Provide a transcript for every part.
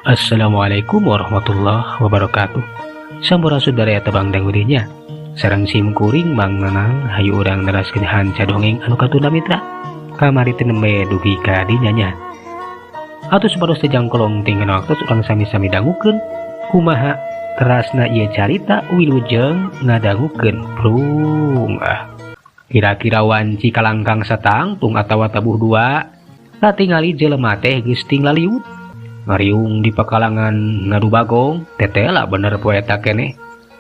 Assalamualaikum warahmatullahi wabarakatuh. Sampurasun tebang dangudinya sareng sim kuring mang nenang hayu urang neraskeun hanca dongeng anu katunda mitra kamari teu nembe dugi ka dinyanya atus sapados tejangkolong tinggal waktu urang sami-sami dangukeun kumaha terasna ieu carita wilujeng ngadangukeun prung kira-kira wanci kalangkang satangtung atawa tabuh dua katingali jelema teh geus tinglaliut ngariung di pakalangan ngadu bagong tetela bener poeta keneh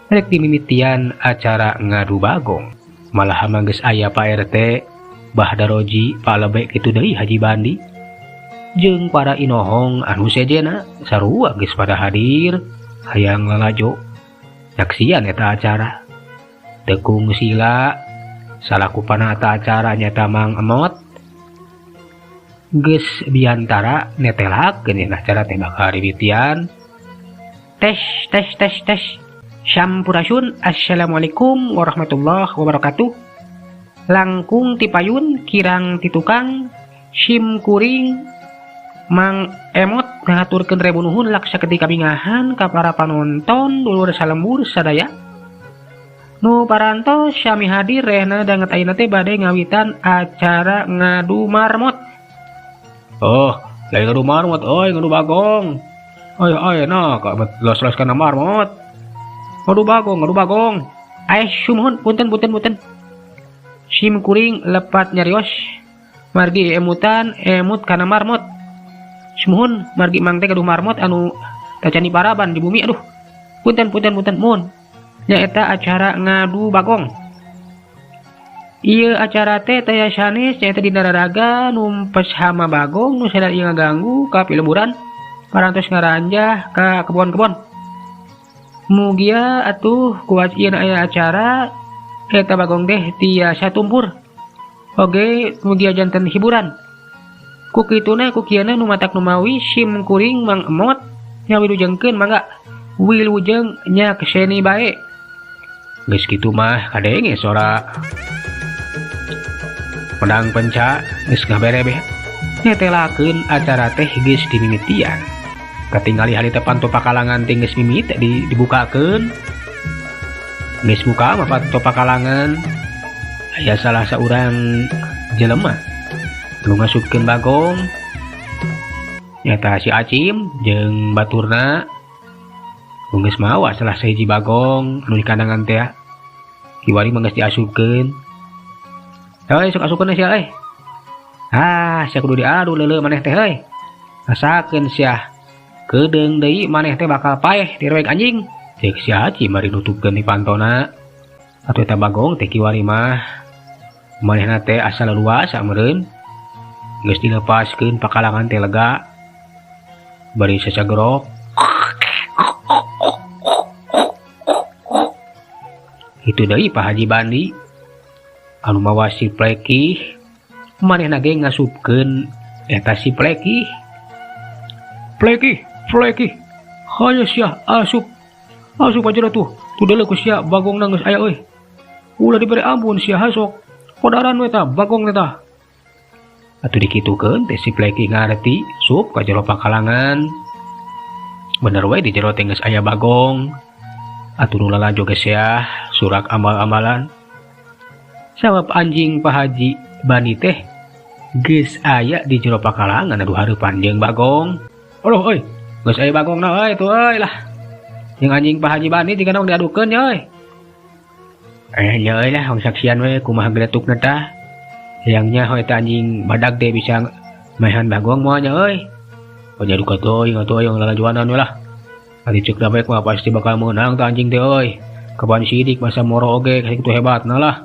rek dimimitian acara ngadu bagong malah manggeus aya Pak RT Bah Daroji Pak Lebek kitu deui Haji Bandi jeung para inohong anu sejena sarua geus pada hadir hayang lalajo nyaksian eta acara tekung sila salaku panata acara nyata Mang Emot geus biantara netelakeun nah cara teh bakal ribitian tes sampurasun. Assalamualaikum warahmatullahi wabarakatuh. Langkung ti payun kirang ti tukang sim kuring Mang Emot ngaturkeun rebu nuhun laksa ketika bingahan ka para panonton dulur salembur sadaya nu parantos sami hadir rehna danget ayeuna teh bade ngawitan acara ngadu marmot. Oh, lain ngadu marmot, ngadu bagong. Nah, kak los-los kana marmot. Ngadu bagong. Sumuhun, punten. Sim kuring lepat nyarios. Margi emut kana marmot. Sumuhun, margi mang teh gaduh marmot anu tacani paraban di bumi. Aduh. Punten, mun. Nyaeta acara ngadu bagong. Ieu acara teh taya sanes nyaeta dina raraga numpes hama bagong nu sadar ieu ngaganggu ka pileburan parantos ngaranjah ka kebon-kebon. Mugia atuh kuat ieu aya acara eta bagong teh tiasa tumpur. Oge mugia janten hiburan. Ku kituna ku kieuna nu matak nu mawi sim kuring Mang Emot nya wilujengkeun mangga wilujeng nya keseni bae. Geus kitu mah kadenge sora pedang penca geus ngaberebe netelakeun acara teh geus dimimitian katingali harita panto pakalangan teh geus mimit dibukakeun geus buka mah panto pakalangan aya salah saurang jelema nu ngasupkeun bagong nyata si Acim jeung baturna nu geus mawa salah sahiji bagong anu di kandangan teh kiwari mah geus diasupkeun. Sok asukeun sia sia kudu diadu leuleuh maneh teh rasakeun sia kedeung deui maneh teh bakal paeh direweg anjing ceuk sia Haji mari nutupkeun di pantona atuh eta bagong teh kiwari mah manehna teh asa leluasa meureun geus dilepaskeun pakalangan teh lega bari sacagerok itu deui Pak Haji Bandi anu mawa si pleki manehna ge ngasupkeun eta si pleki haye sia asup aja tuh deuleu ku sia bagong geus aya euy ulah dibere ampun sia hasok podaran we ta bagong eta atuh dikitukeun teh si pleki ngarti sup ka jero pakalangan bener we di jero teh geus aya bagong atuh nu lalajo geus sia surak amal-amalan sabab anjing Pak Haji Bani teh geus aya di jero pakalangan aduh hareupan jeung bagong. Aduh geus aya bagongna tuh lah. Jeung anjing Pak Haji Bani tinggal dong diadukeun nya nya lah hong saksian we kumaha geletukna tah. Hayangnya hoe teh anjing badag teh bisa maehan bagong moal nya nya duka teuing yang lalajuanan we lah. Ari ceuk da bae mah pasti bakal meunang tah anjing teh kaban sidik masa moro oge kitu hebatna lah.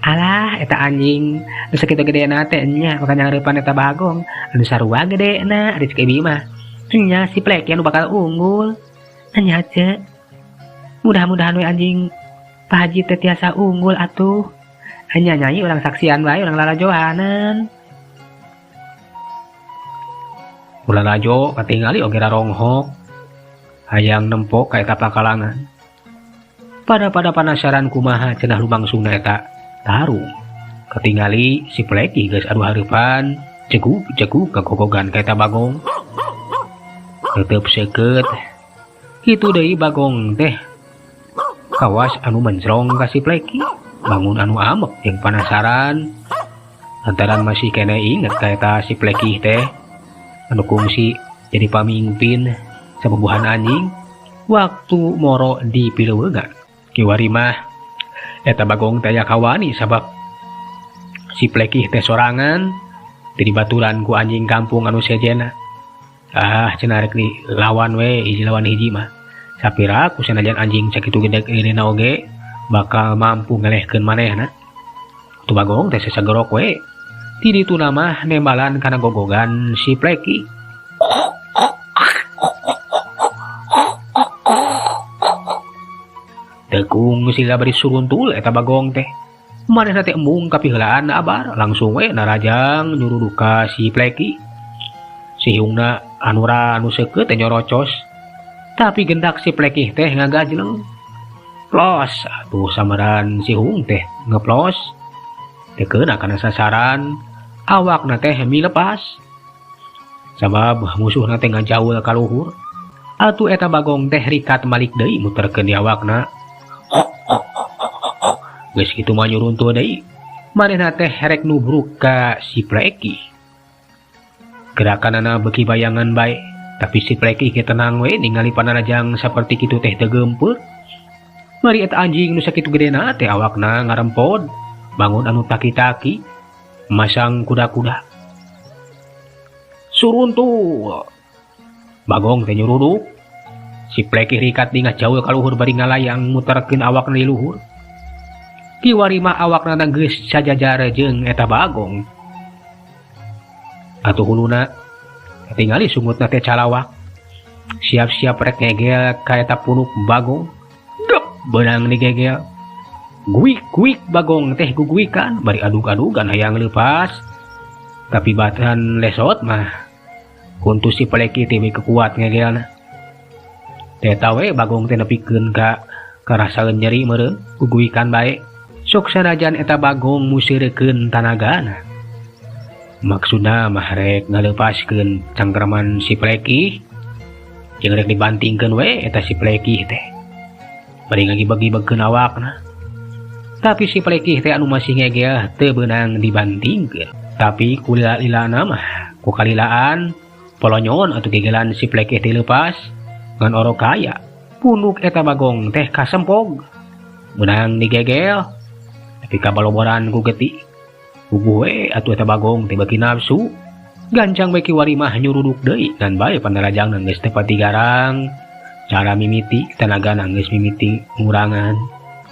Alah eta anjing nu sakitu gedena teh nya makanya hareupan eta bagong anu sarua gedena ari cek ibi mah nya si plek anu bakal unggul nya ce mudah-mudahan we anjing Pak Haji teh tiasa unggul atuh nya nyanyi urang saksian bae urang lalajoanan ulah lajo katingali oge raronghok hayang nempok ka eta pakalangan pada penasaran kumaha cenah lumangsungna eta tarung ketingali si pleki geus adu hareupan ceguk kegogogan ka eta bagong tetep seukeut kitu deui Bagong teh kawas anu mencrong ka si Pleki bangun anu amek jeung panasaran lantaran masih kena inget ka eta si Pleki teh anu kungsi jadi pamimpin sabubuhan anjing waktu moro di Pileuwegan kiwari mah eta Bagong teh aya kawani sabab si Pleki teh sorangan di baturan ku anjing kampung anu sejena cenah rek di lawan we hiji lawan hiji mah sapira ku sanajan anjing sakitu gedena oge bakal mampu ngelehkeun manehna tu Bagong teh sasagerok we ti ditu mah nembalan kana gogogan si Pleki. Tekung sila bari suruntul eta Bagong teh manehna teh embung kapiheulaan abar langsung we narajang nyuruh ka si Pleki sihungna anu seukeut teh nyorocos tapi gendak si Pleki teh ngagajleng plos atuh samaran sihung teh ngeplos teu keuna kana sasaran awakna teh hemi lepas sabab musuhna teh ngajaul ka luhur atuh eta Bagong teh rikat malik deui muterkeun di awakna. Geus kitu mah nyuruntuh deui manehna teh rek nubruk ka si Pleki gerakanana beuki bayangan bae tapi si Pleki ge tenang we ningali panarajang saperti kitu teh teu geumpeur mari eta anjing nu sakitu gedena teh awakna ngarempod bangun anu taki-taki masang kuda-kuda suruntul Bagong teh nyuruduk si Pleki rikat di ngajaul ka luhur bari ngalayang muterkeun awakna di luhur kiwari mah awakna geus sajajar jeung eta Bagong atuh huluna tingali sungutna teh calawak siap-siap rek ngegel ka eta punuk Bagong dep beunang digegel guik Bagong teh guguikan bari adug-adugan hayang leupas tapi batan lesot mah kuntu si Pleki teh kekuat ngegelna teh tawe Bagong teh nepikeun ka rasaeun nyeri meureun guguikan bae sok sanajan eta Bagong musirkeun tanagana maksudna mah rek ngaleupaskeun cangkraman si Pleki jeung rek dibantingkeun we eta si Pleki teh bari ngagibag-gibagkeun awakna tapi si Pleki teh anu masih ngegel teu beunang dibantingkeun tapi kulila-lilana mah ku kalilaan polonyon atuh gegelan si Pleki teh leupas ngan oro kaya punuk eta Bagong teh kasempog beunang digegel tapi kabaloboran ku geti bubuh we atuh eta Bagong teh beuki nafsu gancang we kiwari mah nyuruduk deui ngan bae pandarajangna geus teu pati garang cara mimiti tenagana geus mimiti ngurangan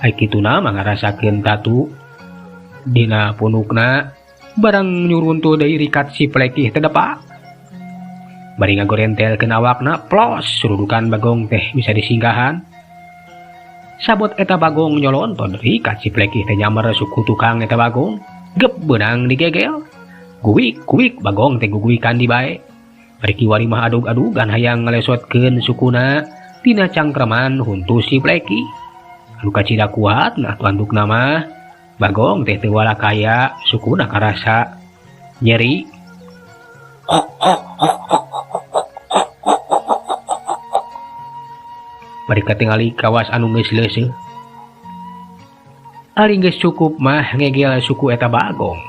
ai kituna mah ngarasakeun tatu dina punukna barang nyuruntuh deui rikat si Pleki teh depa bari ngagorentelkeun awakna plos surudukan Bagong teh bisa disinggahan sabot eta Bagong nyolonton rikat si Pleki teh nyamar suku tukang eta Bagong gep beunang digegel guik Bagong teh guguikan di bae bari kiwari mah adug-adugan hayang ngalesotkeun sukuna tina cangkraman huntu si Pleki anu kacida kuat nah tuandukna mah Bagong teh teu wala kaya sukuna karasa nyeri bari katingali kawas anu geus leuseuh ari geus cukup mah ngegel suku eta Bagong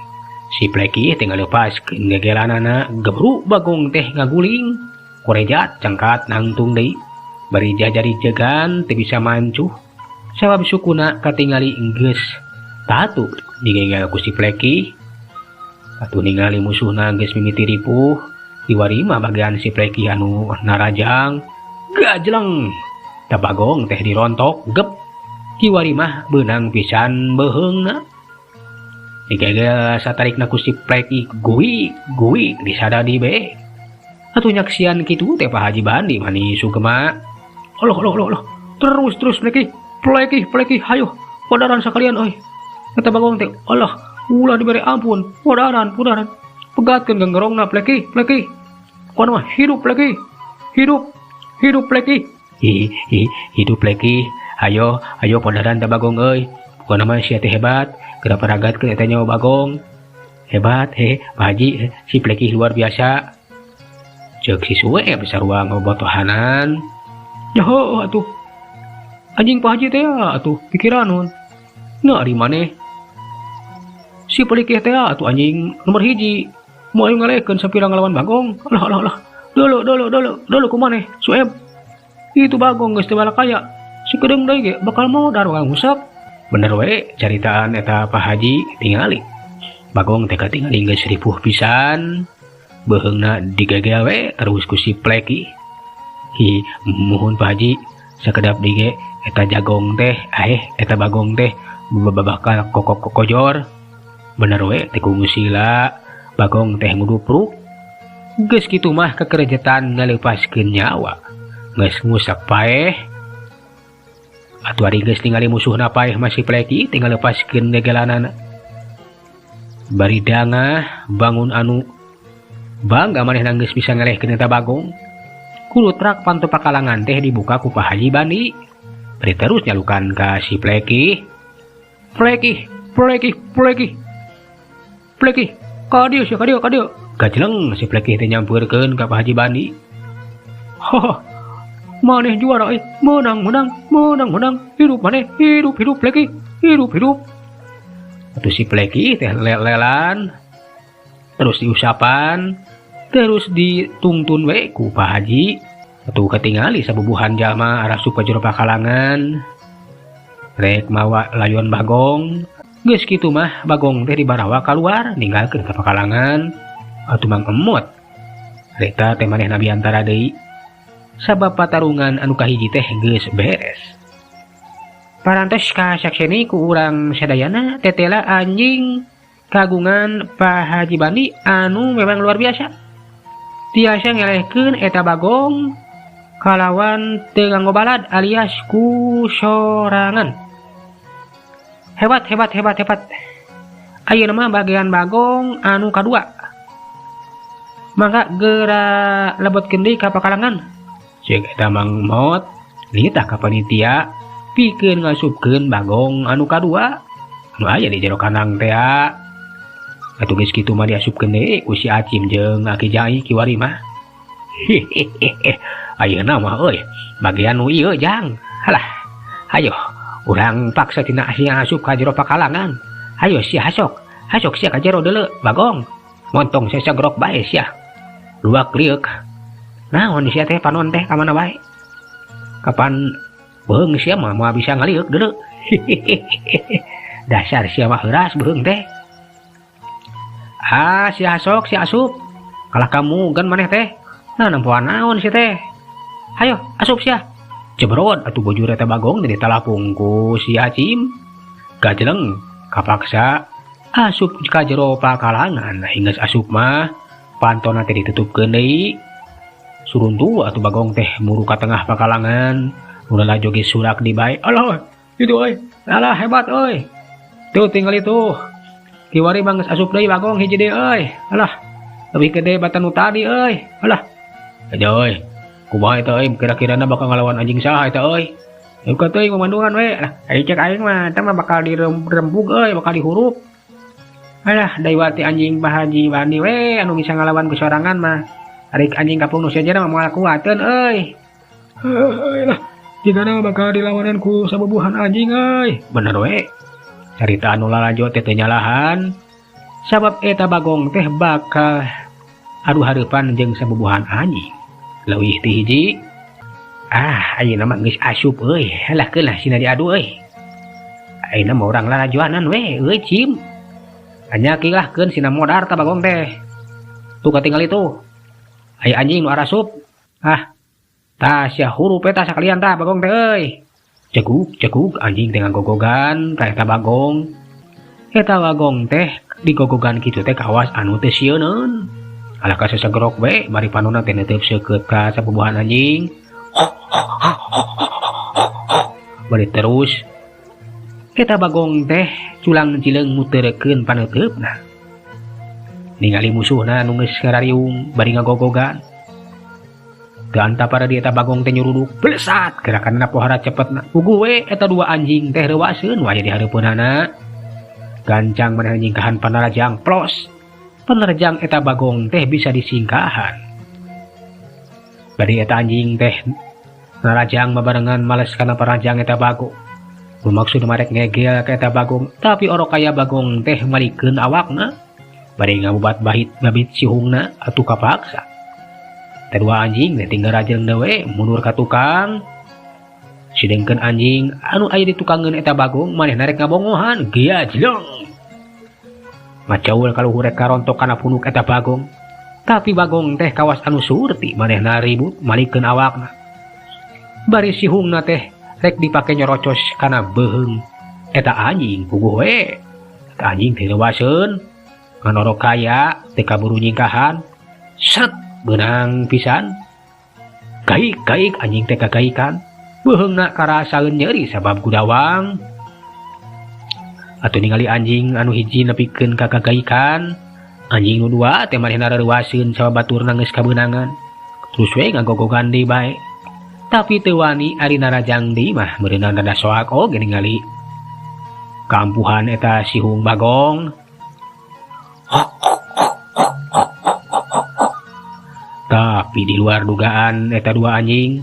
si Pleki teh ngaleupaskeun gegelanana gebruk Bagong teh ngaguling korejat cangkat nangtung deui bari jajari jegan teu bisa mancuh sabab sukuna katingali geus tatu digegel ku si Pleki atuh ningali musuhna geus mimiti ripuh kiwari mah bagian si Pleki anu narajang gajleng ta Bagong teh dirontok gep kiwari mah beunang pisan beheungna digegel satarikna ku si Pleki guik disadadi be atuh nyaksian kitu teh Pak Haji Bandi mani sugema Allah terus Pleki hayo podaran sakalian euy kata Bagong teh Allah ulah diberi ampun podaran pegatkeun ganggerongna Pleki kono mah hidup Pleki hidup Pleki hidup Pleki ayo podaran ta Bagong euy pokona mah sia teh hebat geura paragatkeun eta nyawa Bagong hebat Pak Haji si Pleki luar biasa Cek si Sueb sarua ngobotohanan. Nyaho atuh. Anjing Pak Haji teh atuh pikiranon. Nah ari maneh. Si pelikih teh atuh anjing nomor hiji. Moal ngalekeun sapira ngalawan Bagong. Alah. Dulu kumaneh Sueb. Itu Bagong geus teu balakaya. Si kedeung deui ge bakal modar ngusap. Bener we caritaan eta Pak Haji tingali. Bagong teh katingali geus ripuh pisan. Beheungna digegel we terus ku si Pleki. Muhun Pak Haji sakedap dige eta jagong teh eta Bagong teh bakal kokok-kokojor. Bener we teh ku musila Bagong teh ngudupruk. Geus kitu mah kakerejetan ngaleupaskeun nyawa. Geus ngusak paeh. Atuh ari geus ningali musuhna paeh masih Pleki tinggal lepaskeun gegelanana. Bari dangah bangun anu bangga manehna geus bisa ngelehkeun eta Bagong. Kudu trak panto pakalangan teh dibuka ku Pak Haji Bani. Bari terus nyalukan ka si Pleki. Pleki, ka dieu. Gajleng si Pleki teh nyampeurkeun ka Pak Haji Bani. Maneh juara menang. Hidup maneh, hidup Pleki, hidup. Atuh si Pleki teh lelan. Terus diusapan, terus ditungtun we ku Pak Haji. Atuh katingali sabubuhan jalma arah supa jero pakalangan. Rek mawa layuan Bagong. Geus kitu mah Bagong teh dibarawa keluar ninggalkeun ka pakalangan. Atuh Mang Emot. Reta teh manehna biantara deui. Sabab patarungan anu kahiji teh geus beres. Parantos ka sakseni ku urang sadayana tetela anjing kagungan Pak Haji Bani anu memang luar biasa. Tiasa ngelehkeun eta Bagong kalawan teu nganggo balad alias ku sorangan. Hebat. Ayeuna mah bagian Bagong anu kadua. Mangga geura lebetkeun deui ka pakalangan. Cek eta Mang Mot nitah ka panitia pikeun ngasupkeun Bagong anu kadua anu aya di jero kandang teh. Atuh geus kitu mah diasupkeun deui ku si Acim jeung Aki Jai kiwari mah. Ayeuna mah euy bagian nu ieu jang. Halah. Hayo urang paksa tina sia asup ka jero pakalangan. Hayo sia hasok sia ka jero deuleu Bagong. Montong sia sagrok bae sia. Luak liuk. Naon sia teh panon teh ka mana bae? Kapan beung sia mah moal bisa ngaliuk deuleu. Dasar sia mah heuras beung teh. Si hasok si asup. Kalah kamu gan maneh teh. Nah nempoan naon sia teh. Hayo asup sia. Cebrot atuh bojur eta Bagong dari talapung ku si Acim. Gajleng kapaksa asup ka jero pakalangan. Hingga asup mah pantona teh ditutupkeun deui. Suruntu atuh Bagong teh muru ka tengah pakalangan. Ulah joget surak di bae. Allah, itu euy. Alah hebat euy. Tuh tinggal itu. Kiwari mah geus asup deui Bagong hiji deui euy. Alah, leuwih gede batan nu tadi euy. Alah. Aja euy. Kumaha eta euy kira-kirana bakal ngalawan anjing saha eta euy. Euy teuing mamandungan we. Lah, ai cek aing mah eta mah bakal dirembug euy, bakal dihurup. Alah, daiwati anjing Pak Haji Bani we anu bisa ngalawan ku sorangan mah. Ari anjing kapung nu sejenna mah moal kuateun euy. Lah, jigana bakal dilawanan ku sabubuhan anjing euy. Bener we. Carita anu lalajo teh teu nyalahan. Sabab eta Bagong teh bakal adu hareupan jeung sabubuhan anjing. Leuwih ti hiji. Ayeuna mah geus asup euy. Halah keun lah sina diadu euy. Ayeuna mah urang lalajoanan we euy Cim. Hanya kilahkeun sina modar ta Bagong teh. Tuh katinggal itu. Aya anjing nu arasup. Tah sia hurup eta sakalian tah Bagong teh euy. Ceguk anjing teh nggogogan ka eta Bagong. Eta Bagong teh digogogan kitu teh kawas anu teu sieuneun. Alah ka sasagrok we bari panonna teh neuteub seukeut ka sabubuhan anjing. Bari terus eta Bagong teh culang cileung muteurkeun paneuteupna. Ningali musuhna nu geus ngarariung bari ngagogogan. Ganta para di eta Bagong teh nyuruduk blesat gerakanna pohara cepetna. Puguh we eta dua anjing teh reuwaseun waya di hareupeunana. Gancang maneh nyingkahan panerjang plos. Penerjang eta Bagong teh bisa disingkahan. Bari eta anjing teh narajang babarengan males kana parajang eta Bagong. Bermaksud marek ngegel ka eta Bagong, tapi orok kaya Bagong teh malikeun awakna. Bari ngabubat bahit ngabit sihungna atuh kapaksa. Kedua anjing teh tinggal rajang dewe mundur ka tukang. Sidengkeun anjing anu aya di tukangeun eta Bagong manehna rek ngabongohan, gia jeleng. Macaul kaluhur rek karontok kana punuk eta Bagong. Tapi Bagong teh kawas anu surti manehna ribut malikeun awakna. Bari sihungna teh rek dipake nyorocos kana beheung eta anjing puguh we. Eta anjing teh leuwaseun ngan orok kaya teh kaburu nyingkahan. Set beunang pisan. Gaik anjing teh kagaikan. Beheungna karasaeun nyeri sabab gudawang. Atuh ningali anjing anu hiji nepikeun ka kagaikan, anjing nu dua teh manehna reuwaseun sabab baturna geus kabeunangan. Terus we ngagogogan deui bae. Tapi teu wani ari narajang deui mah meureunna rada soak oge ningali kaampuhan eta sihung Bagong. Tapi di luar dugaan eta dua anjing,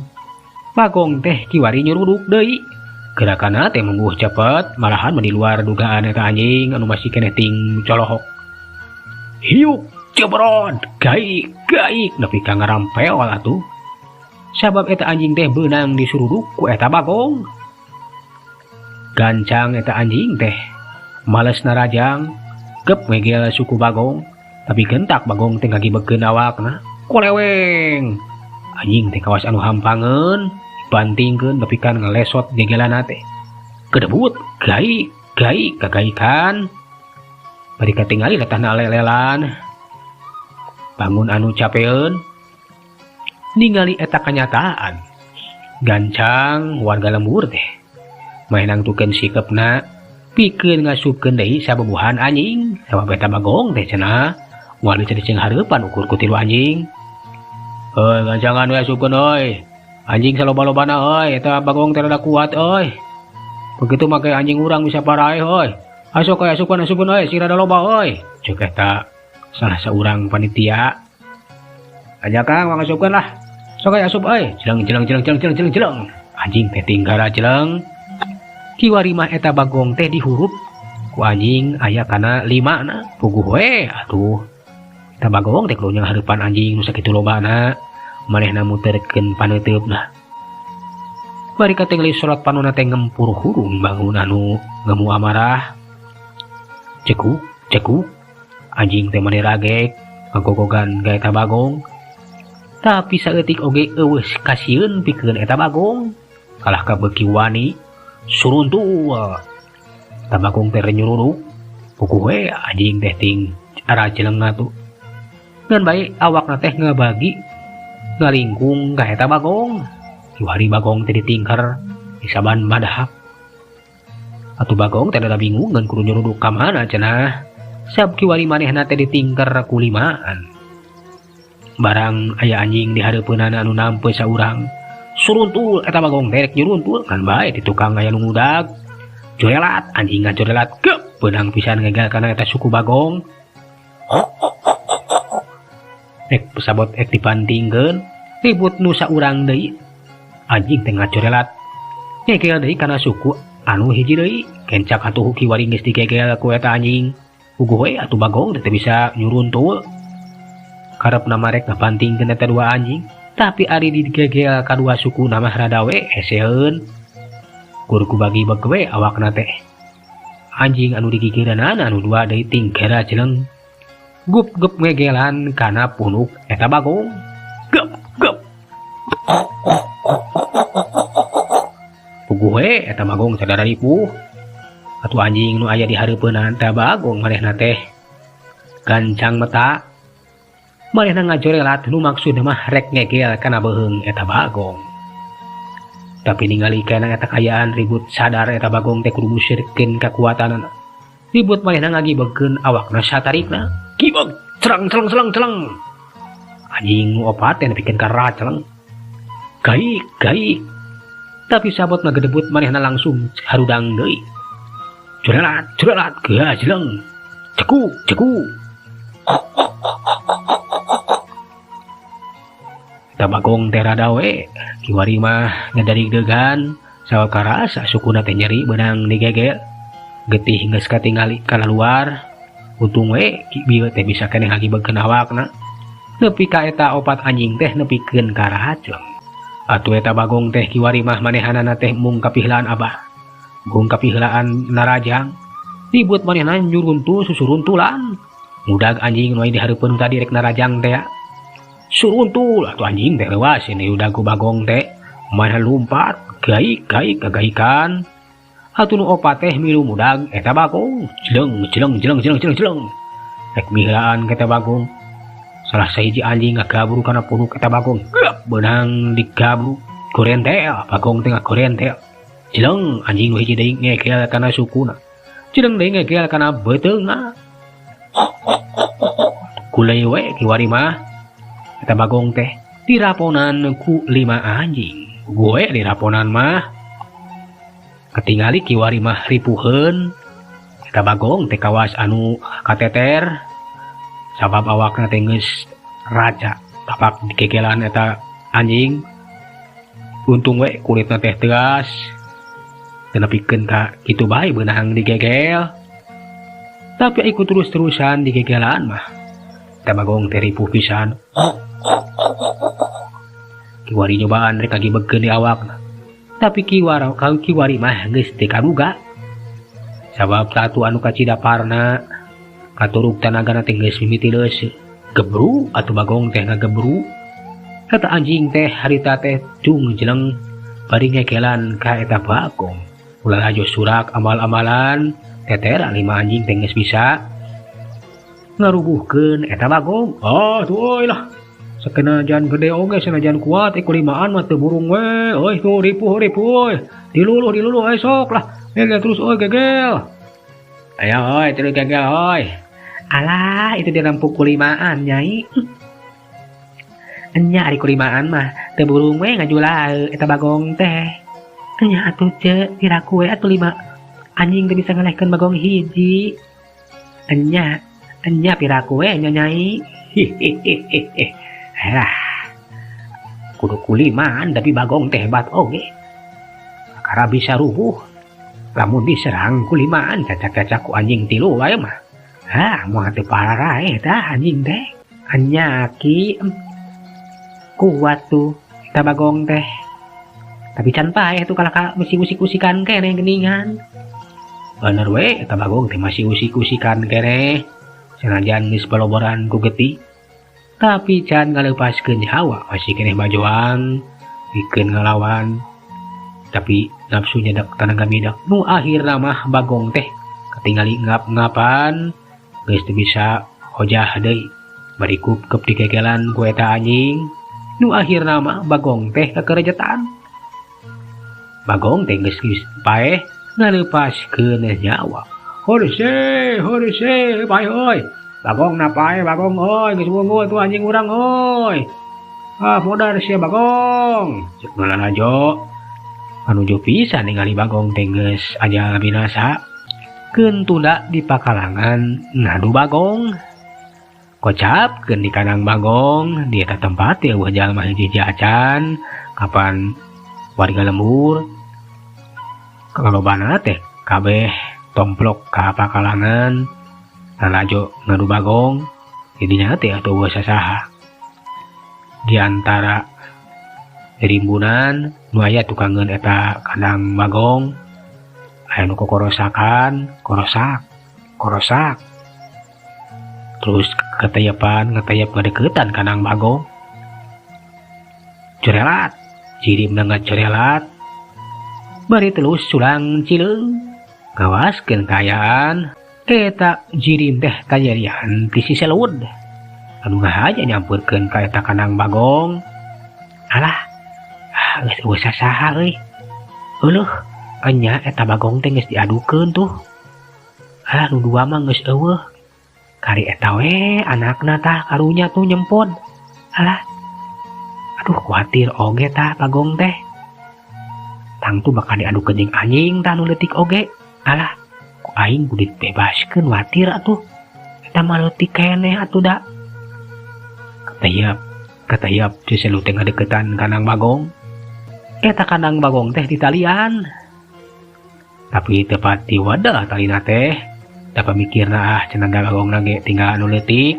Bagong teh kiwari nyuruduk deui. Gerakanna teh mungguh cepet, malahan di luar dugaan eta anjing anu masih keneh ting colohok. Hiuk cebrod, gaik nepi ka ngarampel atuh. Sabab eta anjing teh beunang disuruduk ku eta Bagong. Gancang eta anjing teh males narajang, gep ngegel suku Bagong, tapi gentak Bagong teh ngagibekeun awakna. Koleweng. Anjing teh kawas anu hampangeun, bantingkeun nepi kan ngelesot gegelanna teh. Kedebut, gaik kagaikan. Bari katingali latahna lelelan. Bangun anu capeun. Ningali eta kanyataan. Gancang warga lembur teh main nangtukeun sikepna pikeun ngasupkeun deui sabubuhan anjing sabab eta Bagong teh cenah moal dicing hareupan ukur ku tilu anjing. Heuh, gancangan we asupkeun euy. Anjing saloba-lobana euy, eta Bagong teh rada kuat euy. Begitu make anjing urang bisa parae euy. Asok euy asupkeun euy, si rada loba euy. Ceuk eta salah saurang panitia. Aja Kang mangasupkeun lah. Sok euy asup euy. Jeleng. Anjing teh tinggara jeleng. Kiwari mah eta Bagong teh dihurup ku anjing aya kana 5na. Puguh we atuh. Eta Bagong teh kudu hareupan anjing nu sakitu lobana. Manehna muterkeun paneteupna. Bari katinggali salat panonna teh ngempur hurung bangun anu ngemu amarah. Cekuk. Anjing teh mane ragek ngagogogan ka eta Bagong. Tapi saeutik oge eueus kasieun pikeun eta Bagong. Kalah kabeuki wani suruntul. Eta Bagong teh nyuruduk. Puguh we anjing teh ting ara jeleng atuh. Ngan bae awakna teh ngabagi ngalingkung ka eta Bagong. Kiwari Bagong teh ditingker disaban madahap. Atuh Bagong teh rada bingung ngan kudu nyuruduk ka mana cenah. Sab kiwari manehna teh ditingker ku 5an. Barang aya anjing di hareupeunana anu nampe saurang. Suruntul eta Bagong derek nyuruntul kan bae di tukang aya nu ngudag. Jorelat anjing ngajorelat gep beunang pisan ngegal kana eta suku Bagong. Ek pesabot ek dipantingkeun ribut nu saurang deui. Anjing teh ngajorelat ngegel deui kana suku anu hiji deui. Kencak atuh kiwari geus digegel ku eta anjing. Puguh we atuh Bagong teh bisa nyuruntul. Karepna marek ngapantingkeun eta dua anjing, tapi ari digegel kadua suku nama rada we heseun. Kur ku bagi beg we awakna teh. Anjing anu digigireunana anu dua deui tinggara jeleng. Gup ngegelan kana punuk eta Bagong. Gep. Puguh we eta Bagong sadar ripuh. Atuh anjing nu aya di hareupeunana teh Bagong manehna teh gancang mata. Manehna ngajorelat nu maksudna mah rek ngegel kana beheung eta Bagong. Tapi ningali kana eta kayaan ribut sadar eta Bagong teh kudu musyrikeun kakuatanana. Ribut manehna ngagibekeun awakna satarikna. Kibeg cereng. Anjing nu opat teh nepikeun ka raceleng. Gaik. Tapi sabot ngagedebut manehna langsung harudang deui. Jorelat, gajeleng. Cekuk. Bagong teh rada we kiwari mah ngadarig degan sawakara sukuna teh nyeri benang digegel getih geus katingali kana luar untung we bieu teh bisa keneh ngagibegkeun awakna nepi ka eta opat anjing teh nepikeun ka racun atuh eta Bagong teh kiwari mah manehanana teh mung kapihlaan abah mung kapihlaan narajang ribut manehna nyuruntul susuruntulan mudag anjing nu aya di hareupeun tadi rek narajang teh suruntul atuh anjing teh leuwas ini udah ku Bagong teh mana lumpat gaikan atuh nu opat teh milu mudag eta Bagong jeleng rek mihlaan ka eta Bagong salah sahiji anjing ngagabru kana punuk eta Bagong benang digabru gorentel Bagong teh gorentel jeleng anjing nu hiji deui ngekel kana sukuna jeleng deui ngekel kana beuteungna kulai we kiwari mah eta Bagong teh diraponan ku 5 anjing gue diraponan mah ketingali kiwari mah ripuheun eta Bagong teh kawas anu kateter sabab awakna teh geus raja tapak dikekelan eta anjing untung we kulitna teh tegas teu nepikeun ka kitu bae beunang digegel tapi ikut terus-terusan digegelan mah eta Bagong teh ripuh pisan kiwari nyobaan rek ngagibegkeun di awakna tapi kiwari mah geus teu kaduga sabab satu anu kacidaparna katurug tanagana teh geus mimiti leuseuh gebru atuh Bagong teh ngagebru eta anjing teh harita teh cung jeleng bari ngekelan ka eta Bagong ulah hajo surak amal-amalan tetera 5 anjing teh geus bisa ngarubuhkeun eta Bagong tuh lah sakenajan gede oge sanajan kuat kulimaan mah teu burung we tuh ripuh diluluh sok lah gegel terus gegel aya terus gegel alah itu di rampuk kulimaan nyai enya ari kulimaan mah teu burung we ngajula eta Bagong teh enya atuh ce diraku we atuh 5 anjing teh bisa ngalehkeun Bagong hiji enya piraku we nyai kudu kulimaan tapi Bagong teh hebat oge karena bisa rubuh lamun diserang kulimaan cacak-cacak ku anjing 3 wae mah moal teu pararae tah anjing teh anyaki kuat tuh eta Bagong teh tapi can paeh tuh kalaka masih usik-usikan keneh geuningan bener we eta Bagong teh masih usik-usikan keneh sanajan geus baloboran ku getih tapi can ngaleupaskeun nyawa masih keneh bajoang pikeun ngalawan tapi nafsu nyedak tanaga midak nu akhirna mah Bagong teh katingali ngap-ngapan geus teu bisa hojah deui bari kup dikekelan ku eta anjing nu akhirna mah Bagong teh kakerejetan Bagong teh geus paeh ngaleupaskeun nyawa Horise, bae euy. Bagong napae Bagong euy, geus wungu tuh anjing urang euy. Modar sia Bagong. Ceuk nanajo. Panuju pisan ningali Bagong teh geus aya binasa. Keun tunda di pakalangan ngadu Bagong. Kocapkeun di kanang Bagong di eta tempat teh eueuh jalma hiji acan kapan warga lembur. Kalobana teh kabeh tomplok ka pakalangan nanajo ngadu Bagong jadinya teh atuh eueuh sasaha di antara rimbunan nu aya tukangeun eta kandang Bagong aya nu kokorosakan korosak terus ketayap ngadeuketan kandang Bagong corelat cirim dengan corelat bari telus sulang cileung ngawaskeun kaayaan eta jirim teh kajarian ti si Selud anu ngahaja nyampurkeun ka eta kandang Bagong alah geus eueuh sasaha euy euleuh enya eta Bagong teh geus diadukeun tuh alah nu dua mah geus eueuh kari eta we anakna tah karunya tuh nyempod alah aduh kuatir oge tah Bagong teh tang tuh bakal diadukeun jeung anjing tah nu leutik oge alah ku aing kudu dibebaskeun watir atuh eta mah leutik keneh atuh da Katayap si Selut teh ngadeukeutan Kanang Bagong. Eta Kanang Bagong teh di talian. Tapi tepat di wadah talina teh. Da pamikirna cenah Bagong nage tinggal anu leutik.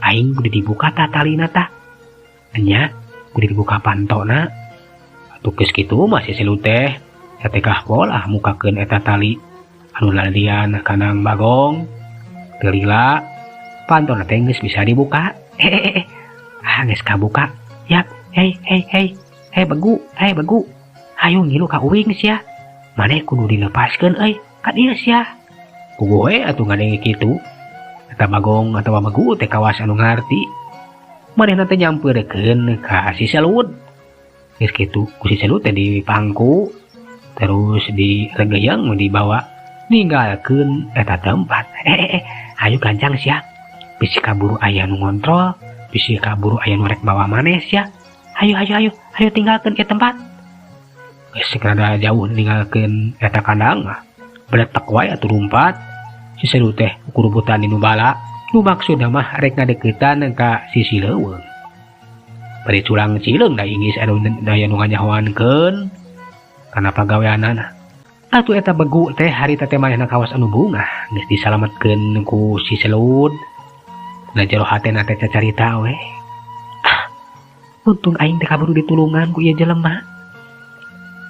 Aing kudu dibuka talina tah. Nya kudu dibuka pantona. Atuh geus kitu mah si Selut teh satekah pola mukakeun eta tali anu lalian Kanang Bagong. Teu lila pantona teh geus bisa dibuka. Geus kabuka. Yap, hei Begu, hayu ngilu ka uwing sia. Maneh kudu dilepaskeun euy ka dieu sia. Kugu we atuh ngadenge kitu. Eta Bagong atawa Begu teh kawas anu ngarti. Manehna teh nyampeurkeun ka si Selut. Geus kitu ku si Selut teh dipangku terus diregeyang dibawa ninggalkeun eta tempat. Hayu gancang sia. Bisi kaburu aya nu ngontrol, bisi kaburu aya nu rek bawa maneh sia. Hayu tinggalkeun eta tempat. Geus rada jauh ninggalkeun eta kandang, beletek wae atuh lumpat. Si Selut teh kurubutan di nu bala, nu maksudna mah rek ngadeuketan ka si Sileuweung. Bari culang cileung da inggis anu daya nu nganyahoankeun kana pagaweanana. Atuh eta Begu teh harita teh manehna kawas anu bunga, geus disalametkeun ku si Selut. Da jero hatena teh carita we. Untung aing teh kaburu ditulungan ku ieu jelema.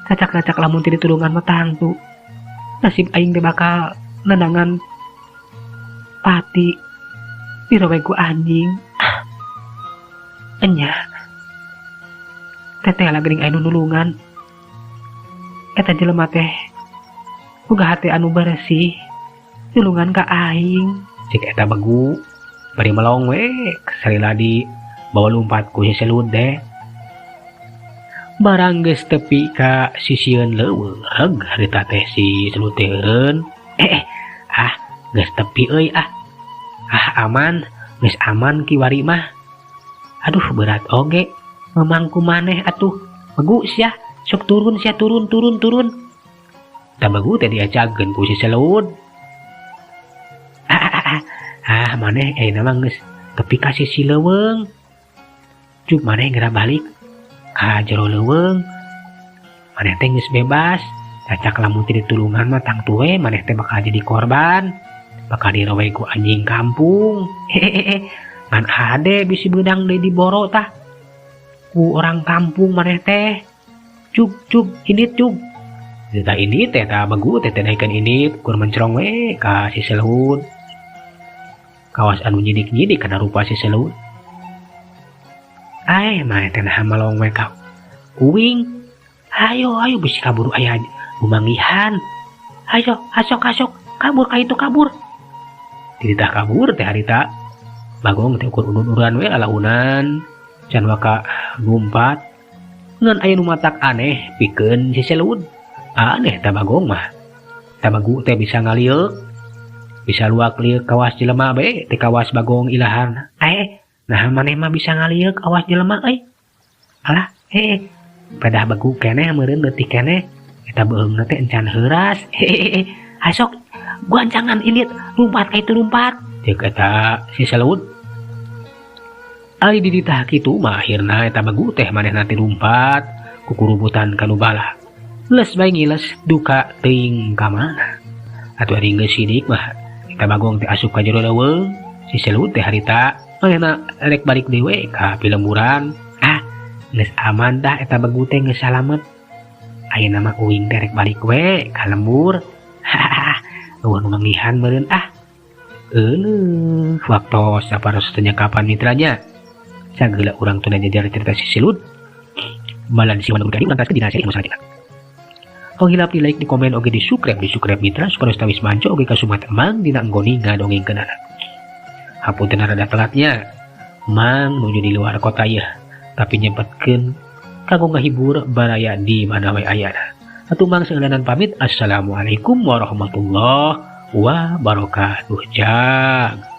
Cacak-cacak lamun teu ditulungan mah tangtu. Nasib aing teh bakal nenangan pati dirowe ku anjing. Enya. Teteh lah geuning aya nu nulungan. Eta jelema teh boga hate anu bersih. Nulungan ka aing. Cik eta Begu bari melong we sarila di bawa lumpat ku si Selut deh. Barang geus tepi ka sisieun leuweung harita teh si Selut teh eureun. Geus tepi euy aman, geus aman kiwari mah. Aduh berat oge memangku maneh atuh. Begu sia sok turun sia turun. Da Begu teh diajakeun ku si Selut. Maneh nama geus tepi ka sisi leuweung. Cuk maneh geura balik ka jero leuweung. Maneh teh geus bebas. Cacak lamun teu ditulungan mah tangtu we maneh teh bakal jadi korban. Bakal dirowe ku anjing kampung. Ngan ade bisi beudang deui diboro tah. Ku orang kampung maneh teh. Cuk indit cuk. Eta indit teh ta Begu teh naikeun indit kur mencrong we ka si Selut. Kawas anu nyidik-nyidik kana rupa si Selut. Maneh teh nah malong we ka uwing. Hayo bisi kaburu aya mumanggihan. Hayo asok kabur ka itu kabur. Dititah kabur teh harita Bagong teh ukur unun-unuran we lalaunan can waka lumpat. Ngan aya nu matak aneh pikeun si Selut. Aneh ta Bagong mah. Ta Begu teh bisa ngalieuk. Bisa luak liuk kawas jelema be teh kawas Bagong ilahan. Nah maneh mah bisa ngalieuk awas jelema euy. Alah padah Begu keneh meureun leutik keneh. Eta beungna teh encan heuras. Asok gua jangan indit lumpat ka itu lumpat. Ceuk eta si Selut. Ari diditah kitu mah akhirna eta Begu teh manehna teh lumpat ku kurubutan kanu bala. Les bae ngiles duka teuing ka mana. Atuh ari geus sidik mah eta Bagong teh asup ka jero leuweung. Si Selut teh harita manehna rek balik dewe ka pilemburan. Geus aman dah eta Begu teh geus salamet. Ayeuna mah uwing teh rek balik we ka lembur. Eueuh nu manggihan meureun waktos saparos tanya kapan mitranya. Sageula urang teu nyajar cerita si Selut. Balan si mana gadi urang dina seri masalah. Hilap di like, di komen, oge di subscribe mitra supaya stawis manco oge kasumat emang dina enggoni ngadongeng kenana. Hapunten rada telatnya, mang nuju di luar kota ya, tapi nyempetkeun kanggo ngahibur baraya di mana wae ayana. Atuh mang seulanan pamit. Assalamualaikum warahmatullahi wabarakatuh. Jag.